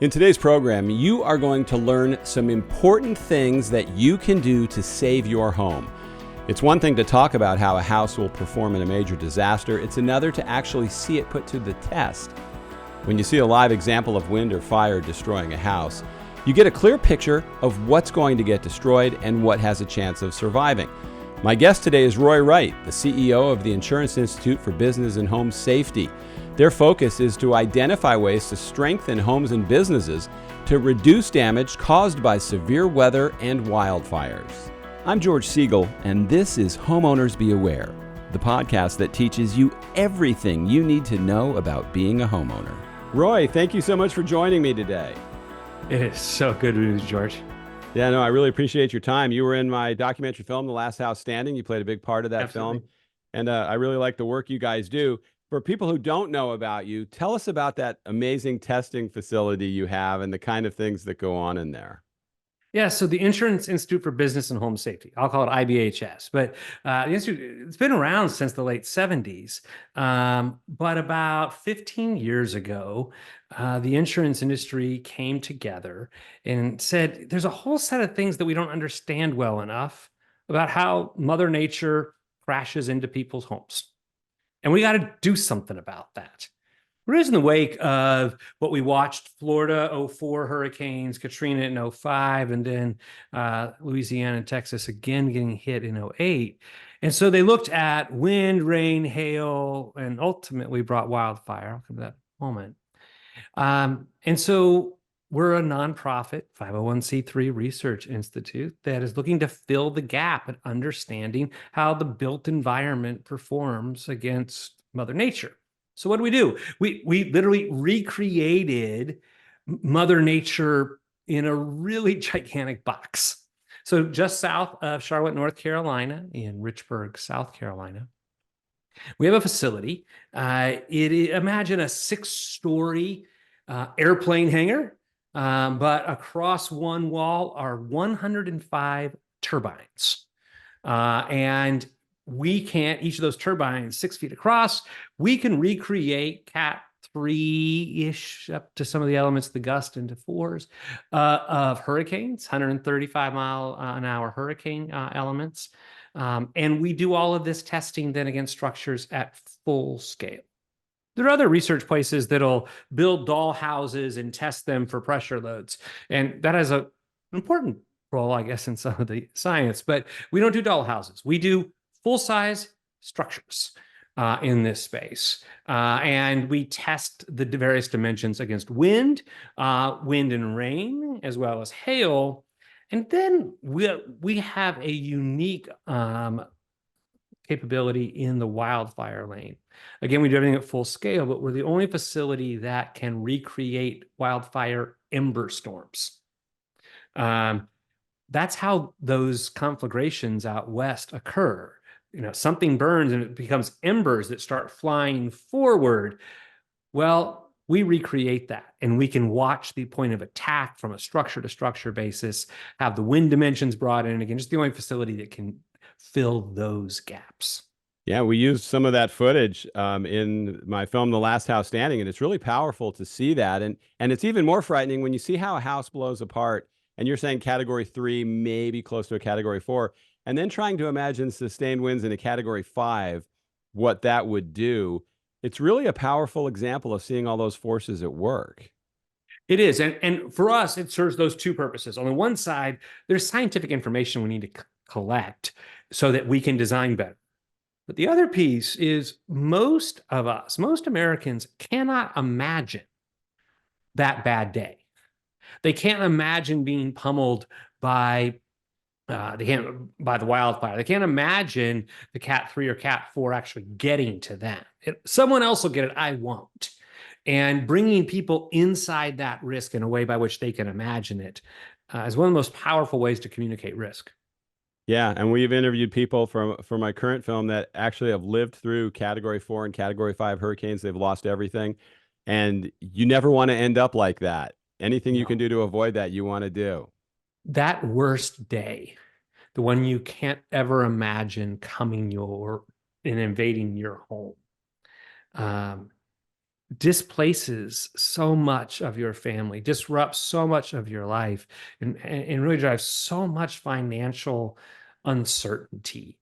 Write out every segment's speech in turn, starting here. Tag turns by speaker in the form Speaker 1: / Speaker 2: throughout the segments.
Speaker 1: In today's program, you are going to learn some important things that you can do to save your home. It's one thing to talk about how a house will perform in a major disaster. It's another to actually see it put to the test. When you see a live example of wind or fire destroying a house, you get a clear picture of what's going to get destroyed and what has a chance of surviving. My guest today is Roy Wright, the CEO of the Insurance Institute for Business and Home Safety. Their focus is to identify ways to strengthen homes and businesses to reduce damage caused by severe weather and wildfires. I'm George Siegal, and this is Homeowners Be Aware, the podcast that teaches you everything you need to know about being a homeowner. Roy, thank you so much for joining me today.
Speaker 2: It is so good with you, George.
Speaker 1: Yeah, no, I really appreciate your time. You were in my documentary film, The Last House Standing. You played a big part of that
Speaker 2: Absolutely.
Speaker 1: film, and I really like the work you guys do. For people who don't know about you, tell us about that amazing testing facility you have and the kind of things that go on in there.
Speaker 2: Yeah, so the Insurance Institute for Business and Home Safety, I'll call it IBHS, but the Institute, it's been around since the late 70s. But about 15 years ago, the insurance industry came together and said, there's a whole set of things that we don't understand well enough about how Mother Nature crashes into people's homes. And we got to do something about that. We're in the wake of what we watched, Florida 04 hurricanes, Katrina in 05, and then Louisiana and Texas again getting hit in 08. And so they looked at wind, rain, hail, and ultimately brought wildfire. I'll come to that in a moment. And so we're a nonprofit 501c3 research institute that is looking to fill the gap in understanding how the built environment performs against Mother Nature. So what do? We literally recreated Mother Nature in a really gigantic box. So just south of Charlotte, North Carolina, in Richburg, South Carolina, we have a facility. Imagine a 6-story airplane hangar. But across one wall are 105 turbines. And each of those turbines 6 feet across, we can recreate Cat 3-ish up to some of the elements, the gust into 4s of hurricanes, 135-mile-an-hour hurricane elements. And we do all of this testing then against structures at full scale. There are other research places that'll build doll houses and test them for pressure loads. And that has an important role, I guess, in some of the science. But we don't do doll houses. We do full-size structures in this space. And we test the various dimensions against wind and rain, as well as hail. And then we have a unique capability in the wildfire lane. Again, we do everything at full scale, but we're the only facility that can recreate wildfire ember storms. That's how those conflagrations out west occur. Something burns and it becomes embers that start flying forward. Well, we recreate that, and we can watch the point of attack from a structure to structure basis, have the wind dimensions brought in. Again, just the only facility that can fill those gaps.
Speaker 1: Yeah, we used some of that footage in my film, The Last House Standing, and it's really powerful to see that. And it's even more frightening when you see how a house blows apart, and you're saying category 3, maybe close to a category 4, and then trying to imagine sustained winds in a category 5, what that would do. It's really a powerful example of seeing all those forces at work.
Speaker 2: It is. And for us, it serves those two purposes. On the one side, there's scientific information we need to collect so that we can design better. But the other piece is most Americans cannot imagine that bad day. They can't imagine being pummeled by the wildfire. They can't imagine the Cat 3 or Cat 4 actually getting to them. Someone else will get it, I won't. And bringing people inside that risk in a way by which they can imagine it is one of the most powerful ways to communicate risk.
Speaker 1: Yeah, and we've interviewed people for my current film that actually have lived through category 4 and category 5 hurricanes. They've lost everything. And you never want to end up like that. Anything you can do to avoid that, you want to do.
Speaker 2: That worst day, the one you can't ever imagine coming and invading your home. displaces so much of your family, disrupts so much of your life, and really drives so much financial uncertainty.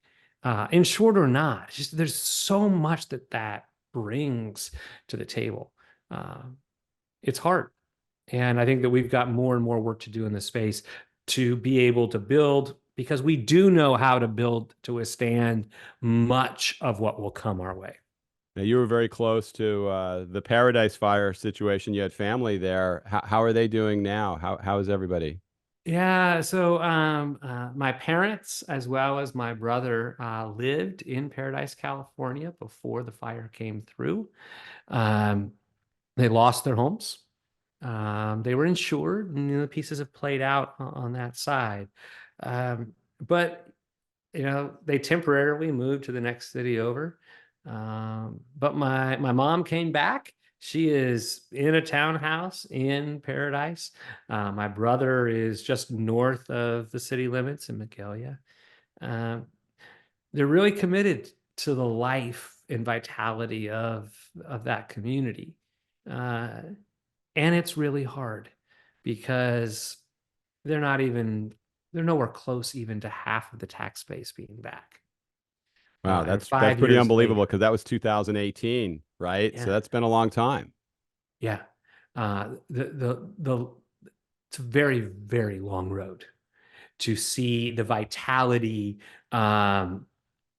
Speaker 2: Insured or not, it's just there's so much that brings to the table. Uh, it's hard. And I think that we've got more and more work to do in this space to be able to build, because we do know how to build to withstand much of what will come our way.
Speaker 1: Now, you were very close to the Paradise Fire situation. You had family there. How are they doing now? How is everybody?
Speaker 2: Yeah, so my parents, as well as my brother, lived in Paradise, California before the fire came through. Um, they lost their homes. They were insured, and the pieces have played out on that side. But they temporarily moved to the next city over. But my mom came back. She is in a townhouse in Paradise. My brother is just north of the city limits in Magalia. Um, they're really committed to the life and vitality of that community. Uh, and it's really hard because they're not even they're nowhere close even to half of the tax base being back.
Speaker 1: Wow,
Speaker 2: And
Speaker 1: that's
Speaker 2: five
Speaker 1: pretty
Speaker 2: years
Speaker 1: unbelievable
Speaker 2: later,
Speaker 1: because that was 2018, right? So
Speaker 2: yeah,
Speaker 1: that's been a long time.
Speaker 2: yeah, the it's a very, very long road to see the vitality and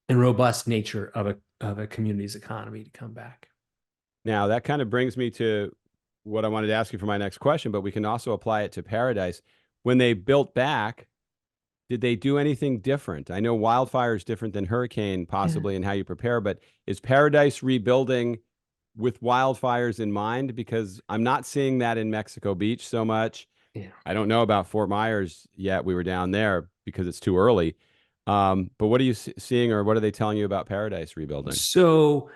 Speaker 2: robust nature of a community's economy to come back.
Speaker 1: Now, that kind of brings me to what I wanted to ask you for my next question, but we can also apply it to Paradise. When they built back, did they do anything different? I know wildfire is different than hurricane,
Speaker 2: Yeah,
Speaker 1: possibly in how you prepare, but is Paradise rebuilding with wildfires in mind? Because I'm not seeing that in Mexico Beach so much.
Speaker 2: yeah.
Speaker 1: I don't know about Fort Myers yet. We were down there because it's too early. But what are you seeing, or what are they telling you about Paradise rebuilding?
Speaker 2: So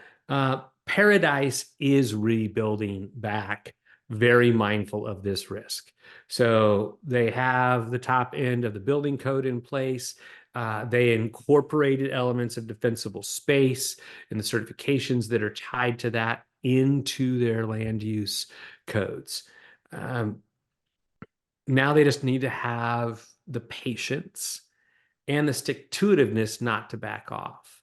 Speaker 2: Paradise is rebuilding back, very mindful of this risk. So they have the top end of the building code in place. They incorporated elements of defensible space and the certifications that are tied to that into their land use codes. Um, Now they just need to have the patience and the stick-to-itiveness not to back off.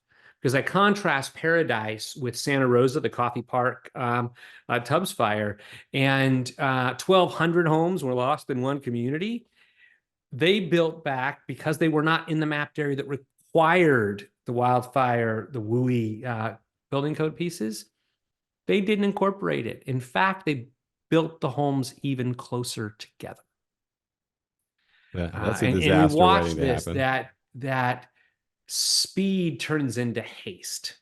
Speaker 2: Because I contrast Paradise with Santa Rosa, the coffee park Tubbs fire, and 1,200 homes were lost in one community. They built back because they were not in the mapped area that required the wildfire, the WUI building code pieces. They didn't incorporate it. In fact, they built the homes even closer together.
Speaker 1: Yeah, that's a
Speaker 2: And we
Speaker 1: disaster
Speaker 2: watch
Speaker 1: waiting to
Speaker 2: this,
Speaker 1: happen.
Speaker 2: that speed turns into haste.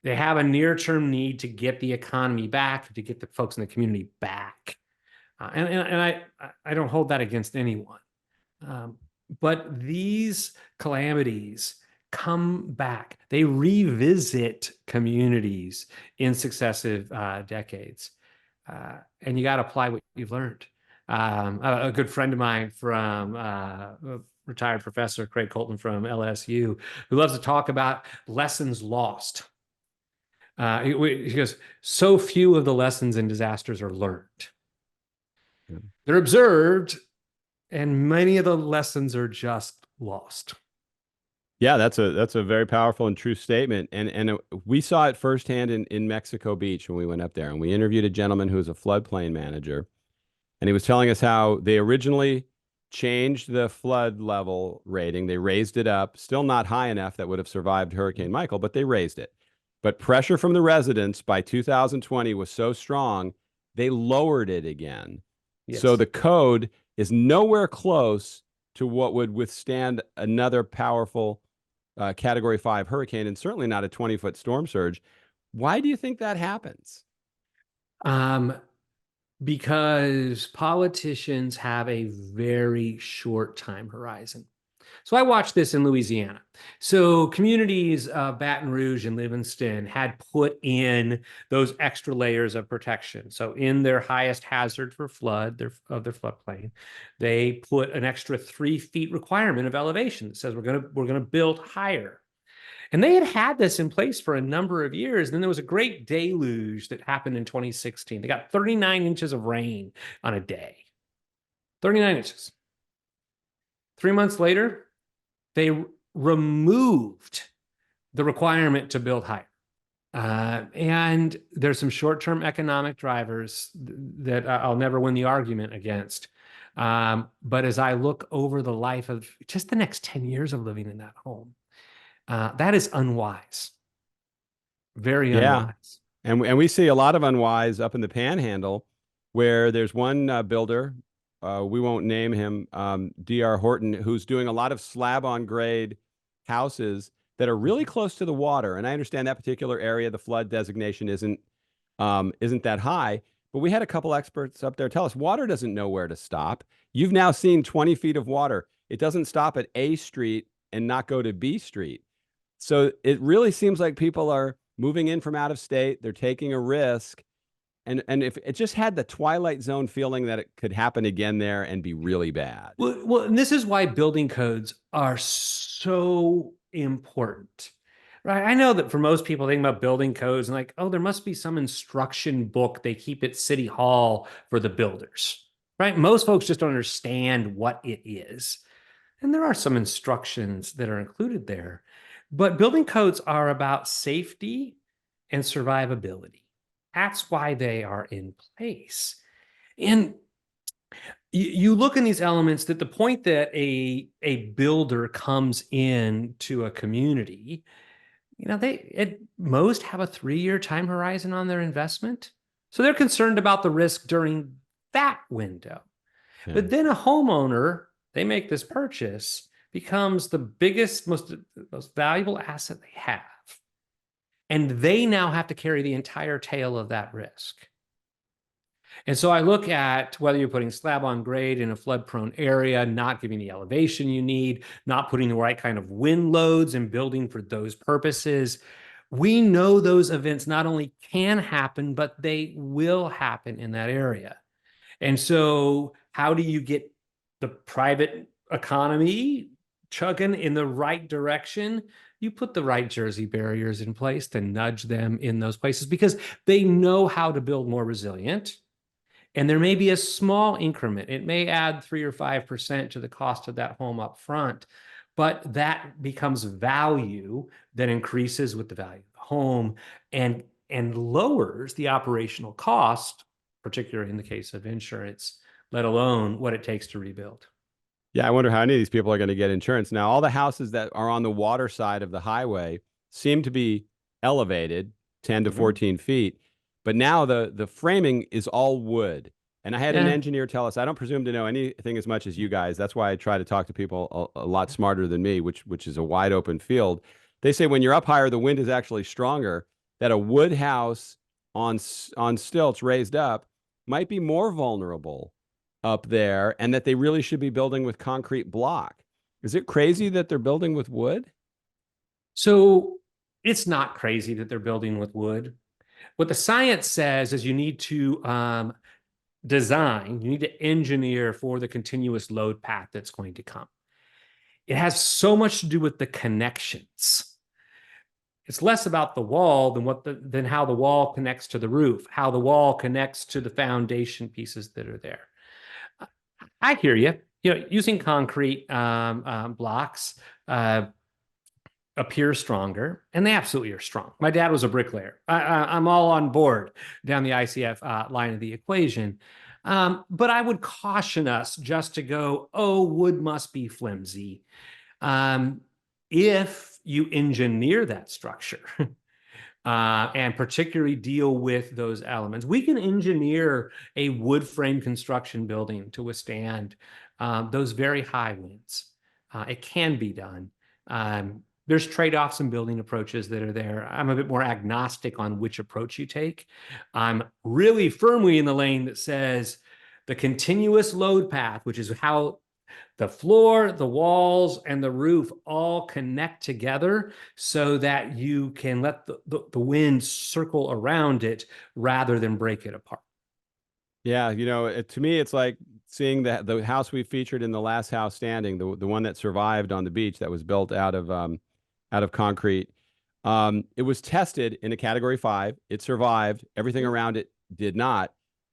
Speaker 2: They have a near-term need to get the economy back, to get the folks in the community back. And I don't hold that against anyone. Um, but these calamities come back. They revisit communities in successive decades. And you got to apply what you've learned. A good friend of mine from retired professor Craig Colton from LSU, who loves to talk about lessons lost. He goes, so few of the lessons in disasters are learned.
Speaker 1: Yeah.
Speaker 2: They're observed, and many of the lessons are just lost.
Speaker 1: Yeah, that's a very powerful and true statement. And we saw it firsthand in Mexico Beach when we went up there, and we interviewed a gentleman who was a floodplain manager, and he was telling us how they originally changed the flood level rating. They raised it up, still not high enough that would have survived Hurricane Michael, but they raised it. But pressure from the residents by 2020 was so strong, they lowered it again. So
Speaker 2: Yes.
Speaker 1: the code is nowhere close to what would withstand another powerful Category 5 hurricane, and certainly not a 20-foot storm surge. Why do you think that happens?
Speaker 2: Um, because politicians have a very short time horizon. So I watched this in Louisiana. So communities of Baton Rouge and Livingston had put in those extra layers of protection. So in their highest hazard for flood, of their floodplain, they put an extra 3 feet requirement of elevation that says we're gonna build higher. And they had this in place for a number of years. And then there was a great deluge that happened in 2016. They got 39 inches of rain on a day. 39 inches. 3 months later, they removed the requirement to build higher. And there's some short-term economic drivers that I'll never win the argument against. But as I look over the life of just the next 10 years of living in that home, that is unwise, very
Speaker 1: Yeah.
Speaker 2: unwise.
Speaker 1: And we see a lot of unwise up in the Panhandle, where there's one builder, we won't name him, D.R. Horton, who's doing a lot of slab on grade houses that are really close to the water. And I understand that particular area, the flood designation isn't that high. But we had a couple experts up there tell us water doesn't know where to stop. You've now seen 20 feet of water. It doesn't stop at A Street and not go to B Street. So it really seems like people are moving in from out of state. They're taking a risk. And if it just had the Twilight Zone feeling that it could happen again there and be really bad.
Speaker 2: Well, and this is why building codes are so important, right? I know that for most people, think about building codes and like, oh, there must be some instruction book they keep at City Hall for the builders, right? Most folks just don't understand what it is. And there are some instructions that are included there. But building codes are about safety and survivability. That's why they are in place. And you look in these elements that the point that a builder comes in to a community, they at most have a 3-year time horizon on their investment. So they're concerned about the risk during that window.
Speaker 1: Yeah.
Speaker 2: But then a homeowner, they make this purchase, becomes the biggest, most valuable asset they have. And they now have to carry the entire tail of that risk. And so I look at whether you're putting slab on grade in a flood prone area, not giving the elevation you need, not putting the right kind of wind loads and building for those purposes. We know those events not only can happen, but they will happen in that area. And so how do you get the private economy chugging in the right direction? You put the right Jersey barriers in place to nudge them in those places because they know how to build more resilient. And there may be a small increment. It may add 3 or 5% to the cost of that home up front, but that becomes value that increases with the value of the home and lowers the operational cost, particularly in the case of insurance, let alone what it takes to rebuild.
Speaker 1: Yeah, I wonder how any of these people are going to get insurance. Now, all the houses that are on the water side of the highway seem to be elevated 10 to 14 feet. But now the framing is all wood. And I had an engineer tell us, I don't presume to know anything as much as you guys. That's why I try to talk to people a lot smarter than me, which is a wide open field. They say when you're up higher, the wind is actually stronger, that a wood house on stilts raised up might be more vulnerable up there, and that they really should be building with concrete block. Is it crazy that they're building with wood?
Speaker 2: So it's not crazy that they're building with wood. What the science says is you need to design, you need to engineer for the continuous load path that's going to come. It has so much to do with the connections. It's less about the wall than how the wall connects to the roof, how the wall connects to the foundation pieces that are there. I hear you. Using concrete blocks appear stronger, and they absolutely are strong. My dad was a bricklayer. I'm all on board down the ICF line of the equation. But I would caution us just to go, oh, wood must be flimsy. If you engineer that structure and particularly deal with those elements, we can engineer a wood frame construction building to withstand those very high winds. It can be done. There's trade-offs in building approaches that are there. I'm a bit more agnostic on which approach you take. I'm really firmly in the lane that says the continuous load path, which is how the floor, the walls, and the roof all connect together so that you can let the wind circle around it rather than break it apart.
Speaker 1: Yeah, to me, it's like seeing the house we featured in the last house standing, the one that survived on the beach that was built out of concrete. It was tested in a category 5. It survived. Everything around it did not.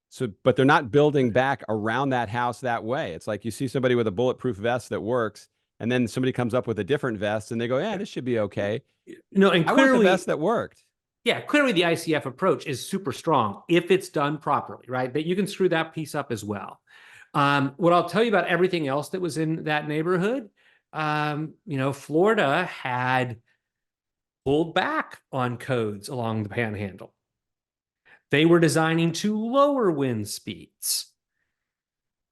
Speaker 1: So, but they're not building back around that house that way. It's like you see somebody with a bulletproof vest that works, and then somebody comes up with a different vest and they go, yeah, this should be okay.
Speaker 2: No, and
Speaker 1: I want the vest
Speaker 2: clearly,
Speaker 1: that worked.
Speaker 2: yeah, clearly the ICF approach is super strong if it's done properly, right? That you can screw that piece up as well. What I'll tell you about everything else that was in that neighborhood, Florida had pulled back on codes along the panhandle. They were designing to lower wind speeds.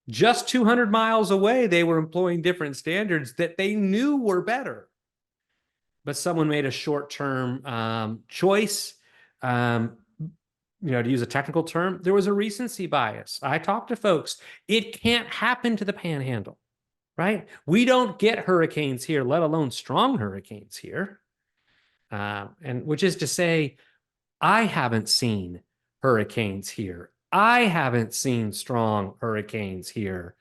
Speaker 2: Just 200 miles away, they were employing different standards that they knew were better. But someone made a short-term choice. To use a technical term, there was a recency bias. I talked to folks. It can't happen to the panhandle, right? We don't get hurricanes here, let alone strong hurricanes here. And which is to say, I haven't seen hurricanes here. I haven't seen strong hurricanes here.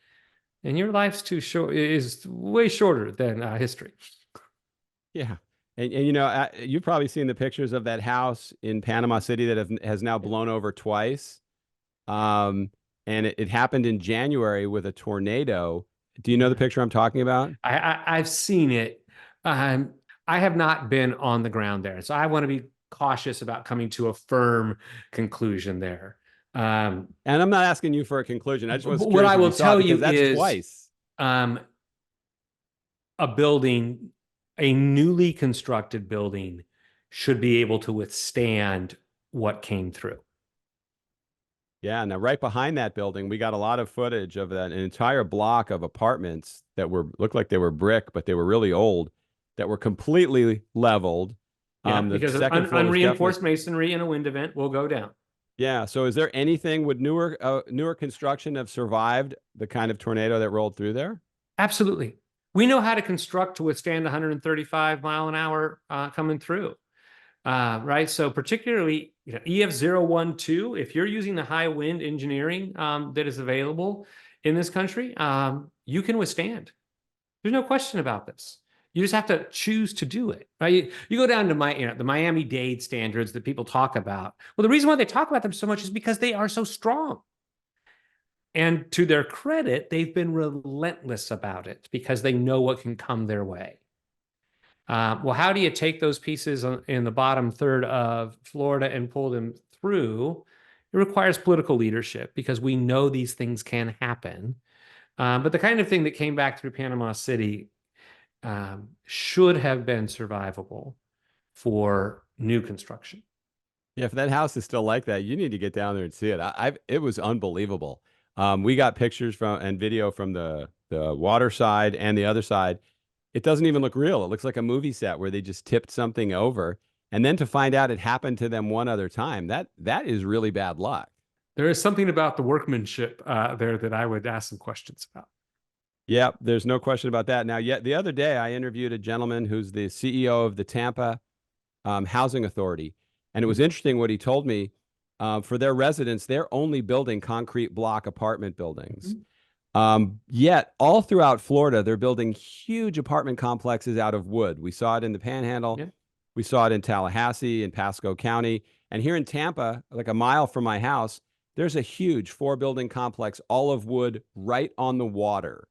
Speaker 2: And your life's too short, is way shorter than history.
Speaker 1: Yeah. And you've probably seen the pictures of that house in Panama City that has now blown over twice. And it happened in January with a tornado. Do you know the picture I'm talking about?
Speaker 2: I've seen it. I have not been on the ground there, so I want to be cautious about coming to a firm conclusion there.
Speaker 1: And I'm not asking you for a conclusion. I just was curious
Speaker 2: what I will tell you
Speaker 1: that's
Speaker 2: is
Speaker 1: twice.
Speaker 2: A building, a newly constructed building, should be able to withstand what came through.
Speaker 1: Yeah, now right behind that building, we got a lot of footage of an entire block of apartments that looked like they were brick, but they were really old, that were completely leveled.
Speaker 2: Yeah, because of unreinforced masonry in a wind event will go down.
Speaker 1: Yeah. So is there anything, would newer construction have survived the kind of tornado that rolled through there?
Speaker 2: Absolutely. We know how to construct to withstand 135 mile an hour coming through. Right. So particularly, EF012, if you're using the high wind engineering that is available in this country, you can withstand. There's no question about this. You just have to choose to do it. Right? You go down to the Miami-Dade standards that people talk about. Well, the reason why they talk about them so much is because they are so strong. And to their credit, they've been relentless about it because they know what can come their way. Well, how do you take those pieces in the bottom third of Florida and pull them through? It requires political leadership because we know these things can happen. But the kind of thing that came back through Panama City should have been survivable for new construction.
Speaker 1: Yeah, if that house is still like that, you need to get down there and see it. It was unbelievable. We got pictures and video from the water side and the other side. It doesn't even look real. It looks like a movie set where they just tipped something over. And then to find out it happened to them one other time, that is really bad luck.
Speaker 2: There is something about the workmanship there that I would ask some questions about.
Speaker 1: Yeah, there's no question about that. Now, yet the other day, I interviewed a gentleman who's the CEO of the Tampa Housing Authority. And it was interesting what he told me. For their residents, they're only building concrete block apartment buildings. Yet all throughout Florida, they're building huge apartment complexes out of wood. We saw it in the Panhandle. Yeah. We saw it in Tallahassee and Pasco County. And here in Tampa, like a mile from my house, there's a huge 4-building complex, all of wood, right on the water.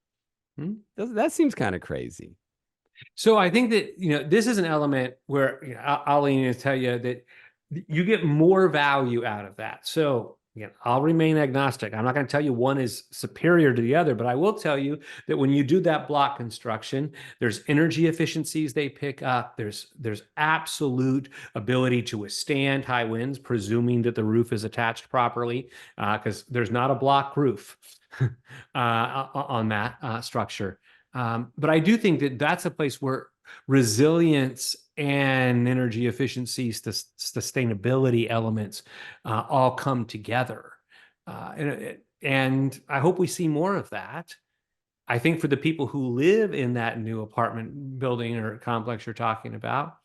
Speaker 1: That seems kind of crazy.
Speaker 2: So I think that, this is an element where I'll lean to tell you that you get more value out of that. So I'll remain agnostic. I'm not going to tell you one is superior to the other, but I will tell you that when you do that block construction, there's energy efficiencies they pick up. There's absolute ability to withstand high winds, presuming that the roof is attached properly, because there's not a block roof on that structure. But I do think that that's a place where resilience and energy efficiency, sustainability elements all come together. And I hope we see more of that. I think for the people who live in that new apartment building or complex you're talking about,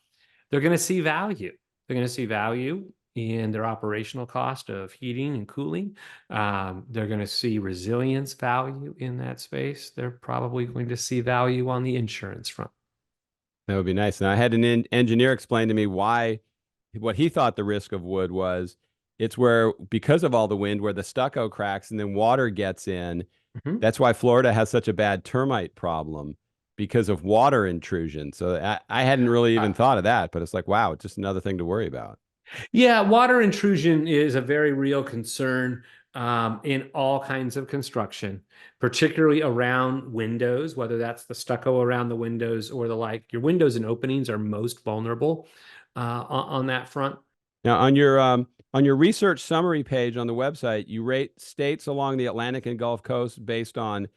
Speaker 2: they're going to see value. They're going to see value in their operational cost of heating and cooling. They're going to see resilience value in that space. They're probably going to see value on the insurance front.
Speaker 1: That would be nice. And I had an engineer explain to me why, what he thought the risk of wood was. It's where, because of all the wind, where the stucco cracks and then water gets in.
Speaker 2: Mhm.
Speaker 1: That's why Florida has such a bad termite problem because of water intrusion. So I hadn't really even thought of that, but it's like, wow, it's just another thing to worry about.
Speaker 2: Yeah, water intrusion is a very real concern in all kinds of construction, particularly around windows, whether that's the stucco around the windows or the like. Your windows and openings are most vulnerable on that front.
Speaker 1: Now, on your research summary page on the website, you rate states along the Atlantic and Gulf Coast based on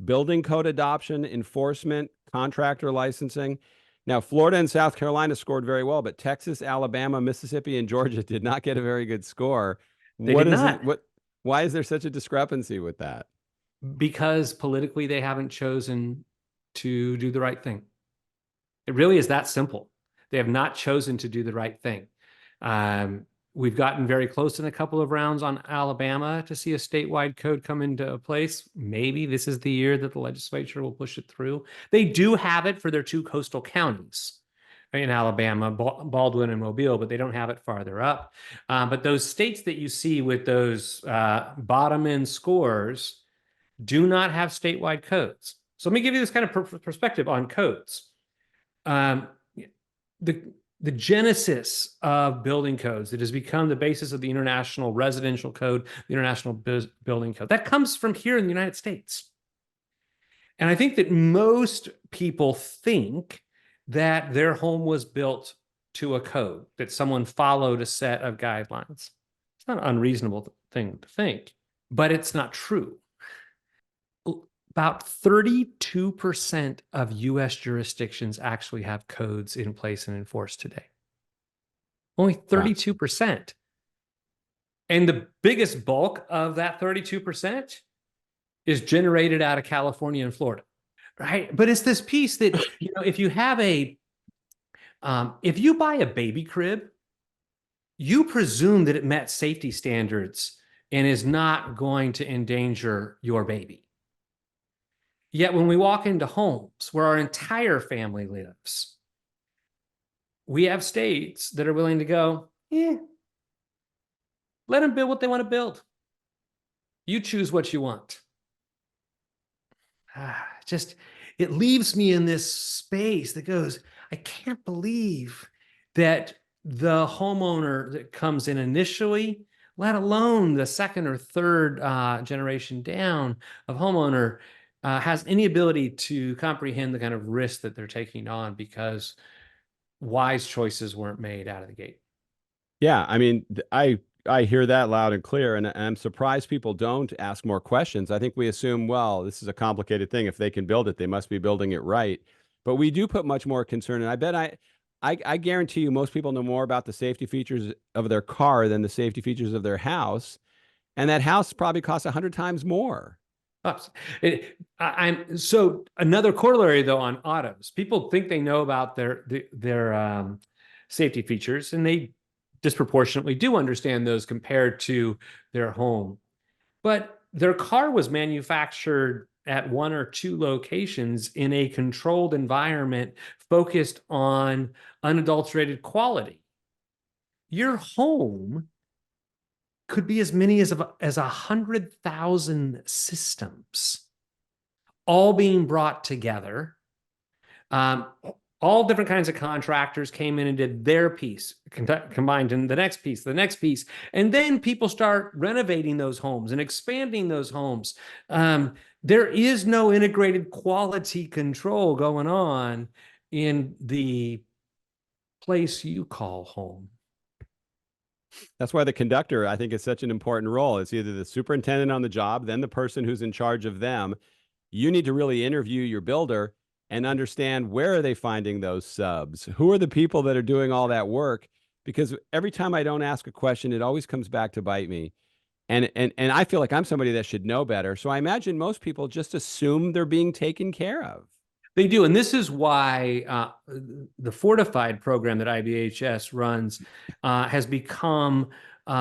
Speaker 1: building code adoption, enforcement, contractor licensing. Now, Florida and South Carolina scored very well, but Texas, Alabama, Mississippi, and Georgia did not get a very good score.
Speaker 2: They
Speaker 1: What
Speaker 2: did
Speaker 1: is it?
Speaker 2: not,
Speaker 1: What? Why is there such a discrepancy with that?
Speaker 2: because politically they haven't chosen to do the right thing. It really is that simple. They have not chosen to do the right thing. We've gotten very close in a couple of rounds on Alabama to see a statewide code come into place. Maybe this is the year that the legislature will push it through. They do have it for their two coastal counties in Alabama, Baldwin and Mobile, but they don't have it farther up. But those states that you see with those bottom end scores do not have statewide codes. So let me give you this kind of perspective on codes. Um, the the genesis of building codes that has become the basis of the International Residential Code, the International Building Code, that comes from here in the United States. And I think that most people think that their home was built to a code, that someone followed a set of guidelines. It's not an unreasonable thing to think, but it's not true. About 32% of US jurisdictions actually have codes in place and enforced today. Only 32%. And the biggest bulk of that 32% is generated out of California and Florida, right? But it's this piece that, if you have if you buy a baby crib, you presume that it met safety standards and is not going to endanger your baby. Yet when we walk into homes where our entire family lives, we have states that are willing to go, let them build what they want to build. You choose what you want. Just, it leaves me in this space that goes, I can't believe that the homeowner that comes in initially, let alone the second or third generation down of homeowner, has any ability to comprehend the kind of risk that they're taking on because wise choices weren't made out of the gate.
Speaker 1: Yeah, I mean, I hear that loud and clear, and I'm surprised people don't ask more questions. I think we assume, well, this is a complicated thing. If they can build it, they must be building it right. But we do put much more concern, and I bet I guarantee you most people know more about the safety features of their car than the safety features of their house, and that house probably costs 100 times more.
Speaker 2: I'm so another corollary though on autos. People think they know about their safety features, and they disproportionately do understand those compared to their home. But their car was manufactured at one or two locations in a controlled environment focused on unadulterated quality. Your home could be as many as 100,000 systems all being brought together. All different kinds of contractors came in and did their piece, combined in the next piece, and then people start renovating those homes and expanding those homes. There is no integrated quality control going on in the place you call home.
Speaker 1: That's why the conductor, I think, is such an important role. It's either the superintendent on the job, then the person who's in charge of them. You need to really interview your builder and understand, where are they finding those subs? Who are the people that are doing all that work? Because every time I don't ask a question, it always comes back to bite me. And I feel like I'm somebody that should know better. So I imagine most people just assume they're being taken care of.
Speaker 2: They do. And this is why the Fortified program that IBHS runs has become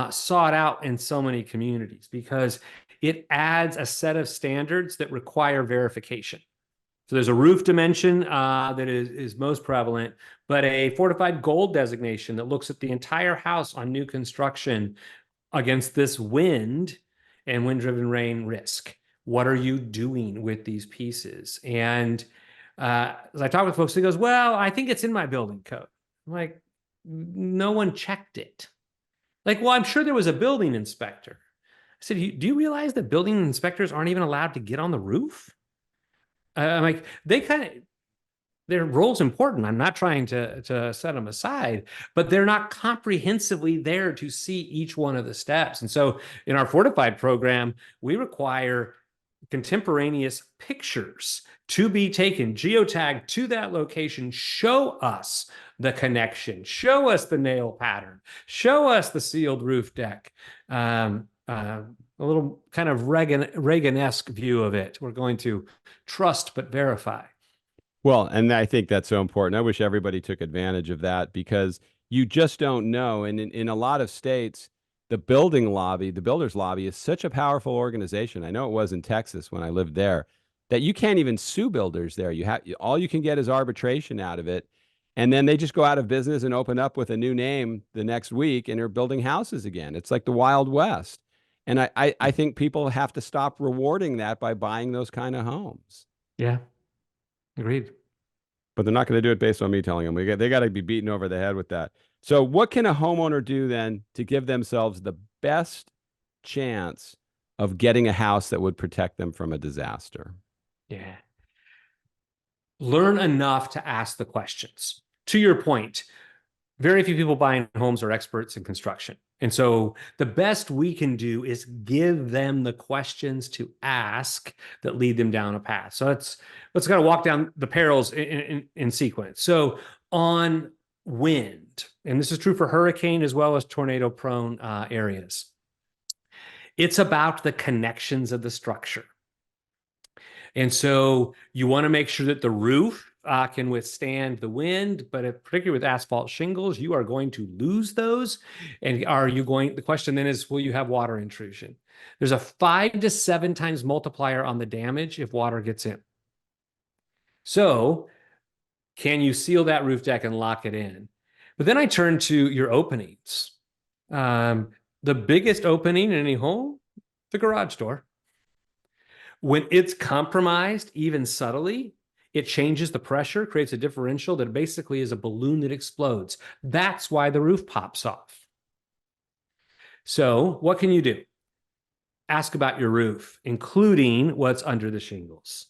Speaker 2: sought out in so many communities, because it adds a set of standards that require verification. So there's a roof dimension that is most prevalent, but a fortified gold designation that looks at the entire house on new construction against this wind and wind-driven rain risk. What are you doing with these pieces? And as I talk with folks, he goes, well, I think it's in my building code. I'm like, no one checked it. Like, well, I'm sure there was a building inspector. I said, do you realize that building inspectors aren't even allowed to get on the roof? I'm like, their role's important. I'm not trying to set them aside, but they're not comprehensively there to see each one of the steps. And so in our Fortified program, we require contemporaneous pictures to be taken, geotagged to that location, show us the connection, show us the nail pattern, show us the sealed roof deck. A little kind of Reagan-esque view of it. We're going to trust but verify.
Speaker 1: Well, and I think that's so important. I wish everybody took advantage of that because you just don't know. And in a lot of states, the building lobby, the builders lobby is such a powerful organization. I know it was in Texas when I lived there, that you can't even sue builders there. You have all you can get is arbitration out of it. And then they just go out of business and open up with a new name the next week and are building houses again. It's like the Wild West. And I think people have to stop rewarding that by buying those kind of homes.
Speaker 2: Yeah, agreed.
Speaker 1: But they're not going to do it based on me telling them. They got to be beaten over the head with that. So what can a homeowner do then to give themselves the best chance of getting a house that would protect them from a disaster?
Speaker 2: Yeah. Learn enough to ask the questions. To your point, very few people buying homes are experts in construction. And so the best we can do is give them the questions to ask that lead them down a path. So let's kind of walk down the perils in sequence. So on wind, and this is true for hurricane as well as tornado prone areas, it's about the connections of the structure. And so you want to make sure that the roof can withstand the wind, but particularly with asphalt shingles, you are going to lose those. And the question then is, will you have water intrusion? There's a 5 to 7 times multiplier on the damage if water gets in. So can you seal that roof deck and lock it in? But then I turn to your openings. The biggest opening in any home, the garage door. When it's compromised, even subtly, it changes the pressure, creates a differential that basically is a balloon that explodes. That's why the roof pops off. So what can you do? Ask about your roof, including what's under the shingles.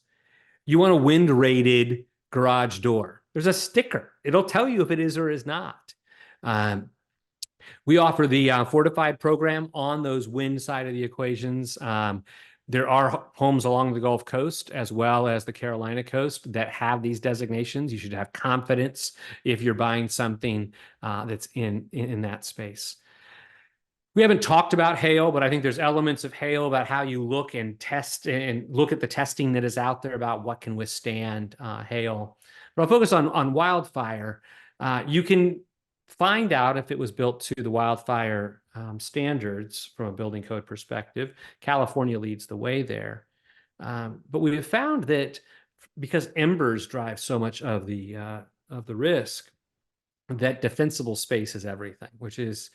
Speaker 2: You want a wind-rated garage door. There's a sticker. It'll tell you if it is or is not. We offer the Fortified program on those wind side of the equations. There are homes along the Gulf Coast as well as the Carolina coast that have these designations. You should have confidence if you're buying something that's in that space. We haven't talked about hail, but I think there's elements of hail about how you look and test and look at the testing that is out there about what can withstand hail. But I'll focus on wildfire. You can find out if it was built to the wildfire standards from a building code perspective. California leads the way there. But we have found that because embers drive so much of the risk, that defensible space is everything, which is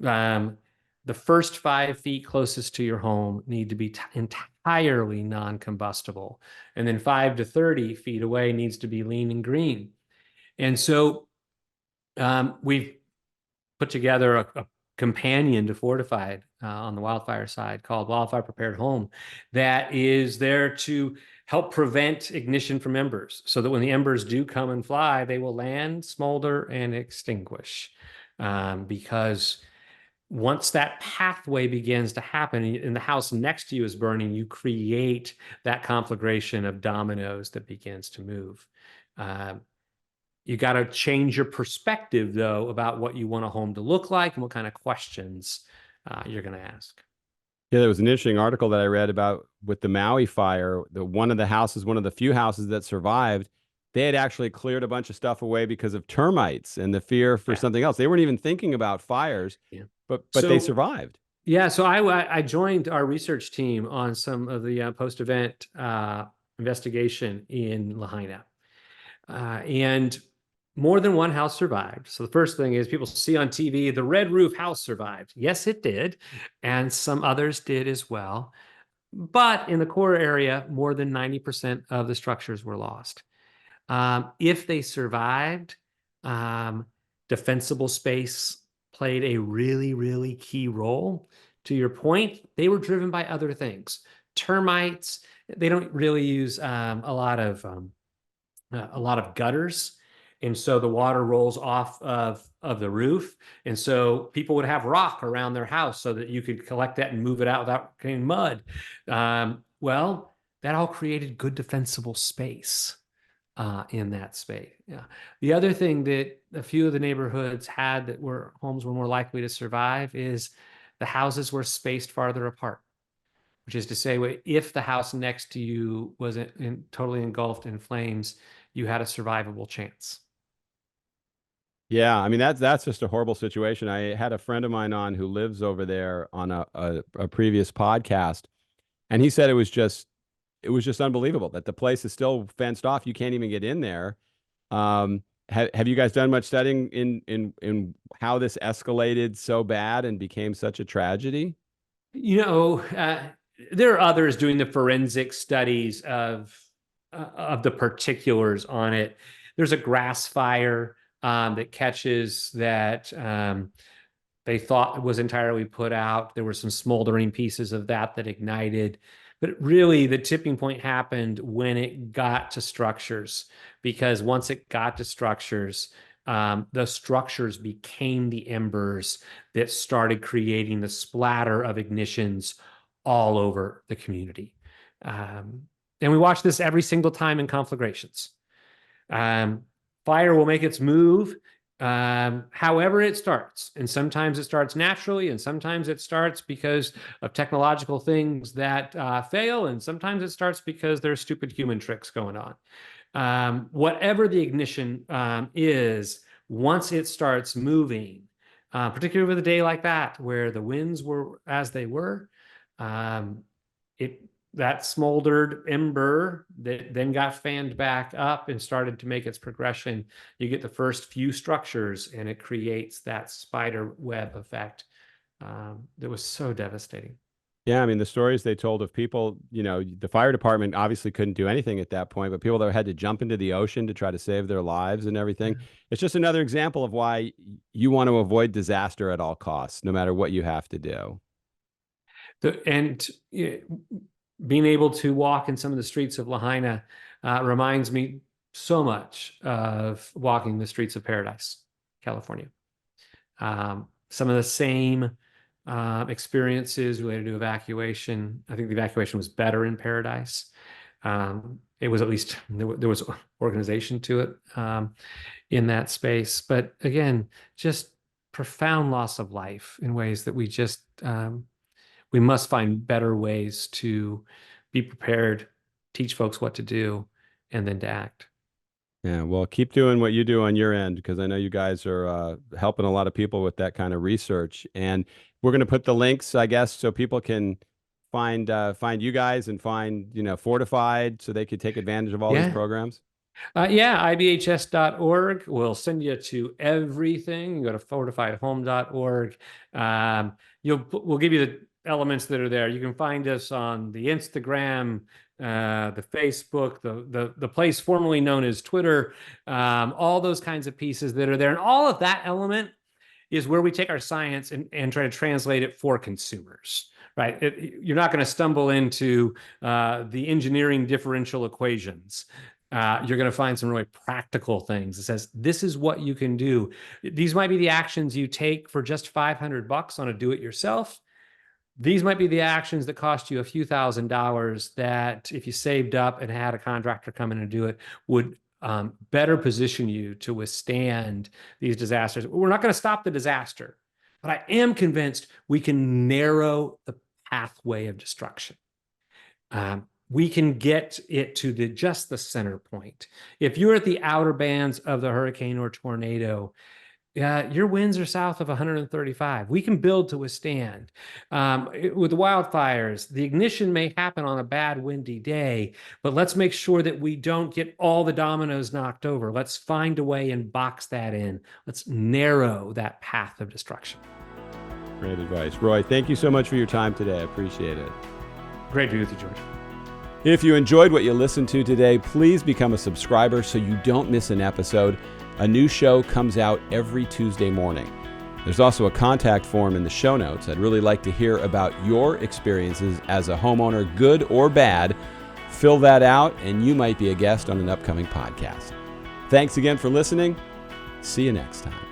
Speaker 2: the first 5 feet closest to your home need to be entirely non-combustible. And then 5 to 30 feet away needs to be lean and green. And so we've put together a companion to Fortified on the wildfire side called Wildfire Prepared Home that is there to help prevent ignition from embers so that when the embers do come and fly, they will land, smolder, and extinguish. Because once that pathway begins to happen and the house next to you is burning, you create that conflagration of dominoes that begins to move. You got to change your perspective, though, about what you want a home to look like and what kind of questions you're going to ask.
Speaker 1: Yeah, there was an interesting article that I read about with the Maui fire. One of the few houses that survived, they had actually cleared a bunch of stuff away because of termites and the fear for something else. They weren't even thinking about fires, but they survived.
Speaker 2: Yeah, so I joined our research team on some of the post-event investigation in Lahaina. And more than one house survived. So the first thing is people see on TV, the red roof house survived. Yes, it did. And some others did as well. But in the core area, more than 90% of the structures were lost. If they survived, defensible space played a really, really key role. To your point, they were driven by other things. Termites, they don't really use a lot of gutters. And so the water rolls off of the roof. And so people would have rock around their house so that you could collect that and move it out without getting mud. Well, that all created good defensible space in that space. Yeah. The other thing that a few of the neighborhoods had that were homes were more likely to survive is the houses were spaced farther apart, which is to say, if the house next to you was totally engulfed in flames, you had a survivable chance.
Speaker 1: Yeah, I mean that's just a horrible situation. I had a friend of mine on who lives over there on a previous podcast, and he said it was just unbelievable that the place is still fenced off. You can't even get in there. Have you guys done much studying in how this escalated so bad and became such a tragedy?
Speaker 2: There are others doing the forensic studies of the particulars on it. There's a grass fire that catches that they thought was entirely put out. There were some smoldering pieces of that ignited. But really, the tipping point happened when it got to structures, because once it got to structures, the structures became the embers that started creating the splatter of ignitions all over the community. And we watch this every single time in conflagrations. Fire will make its move however it starts. And sometimes it starts naturally, and sometimes it starts because of technological things that fail, and sometimes it starts because there's stupid human tricks going on. Whatever the ignition is, once it starts moving, particularly with a day like that, where the winds were as they were, that smoldered ember that then got fanned back up and started to make its progression. You get the first few structures, and it creates that spider web effect that was so devastating.
Speaker 1: Yeah, I mean, the stories they told of people, the fire department obviously couldn't do anything at that point, but people that had to jump into the ocean to try to save their lives and everything.
Speaker 2: Yeah.
Speaker 1: It's just another example of why you want to avoid disaster at all costs, no matter what you have to do.
Speaker 2: Being able to walk in some of the streets of Lahaina reminds me so much of walking the streets of Paradise, California. Some of the same experiences related to evacuation. I think the evacuation was better in Paradise. It was, at least there was organization to it in that space. But again, just profound loss of life in ways that we must find better ways to be prepared, teach folks what to do, and then to act.
Speaker 1: Yeah, well, keep doing what you do on your end, because I know you guys are helping a lot of people with that kind of research. And we're going to put the links, I guess, so people can find you guys and find, Fortified, so they could take advantage of all these programs.
Speaker 2: ibhs.org will send you to everything. You go to fortifiedhome.org. We'll give you the elements that are there. You can find us on the Instagram, the Facebook, the place formerly known as Twitter, all those kinds of pieces that are there. And all of that element is where we take our science and try to translate it for consumers, right? You're not going to stumble into the engineering differential equations. You're going to find some really practical things that says, this is what you can do. These might be the actions you take for just $500 on a do-it-yourself. These might be the actions that cost you a few $1,000s that, if you saved up and had a contractor come in and do it, would better position you to withstand these disasters. We're not going to stop the disaster, but I am convinced we can narrow the pathway of destruction. We can get it to just the center point. If you're at the outer bands of the hurricane or tornado, your winds are south of 135. We can build to withstand. With the wildfires, the ignition may happen on a bad windy day, but let's make sure that we don't get all the dominoes knocked over. Let's find a way and box that in. Let's narrow that path of destruction.
Speaker 1: Great advice. Roy, thank you so much for your time today. I appreciate it.
Speaker 2: Great to be with you, George.
Speaker 1: If you enjoyed what you listened to today, please become a subscriber so you don't miss an episode. A new show comes out every Tuesday morning. There's also a contact form in the show notes. I'd really like to hear about your experiences as a homeowner, good or bad. Fill that out and you might be a guest on an upcoming podcast. Thanks again for listening. See you next time.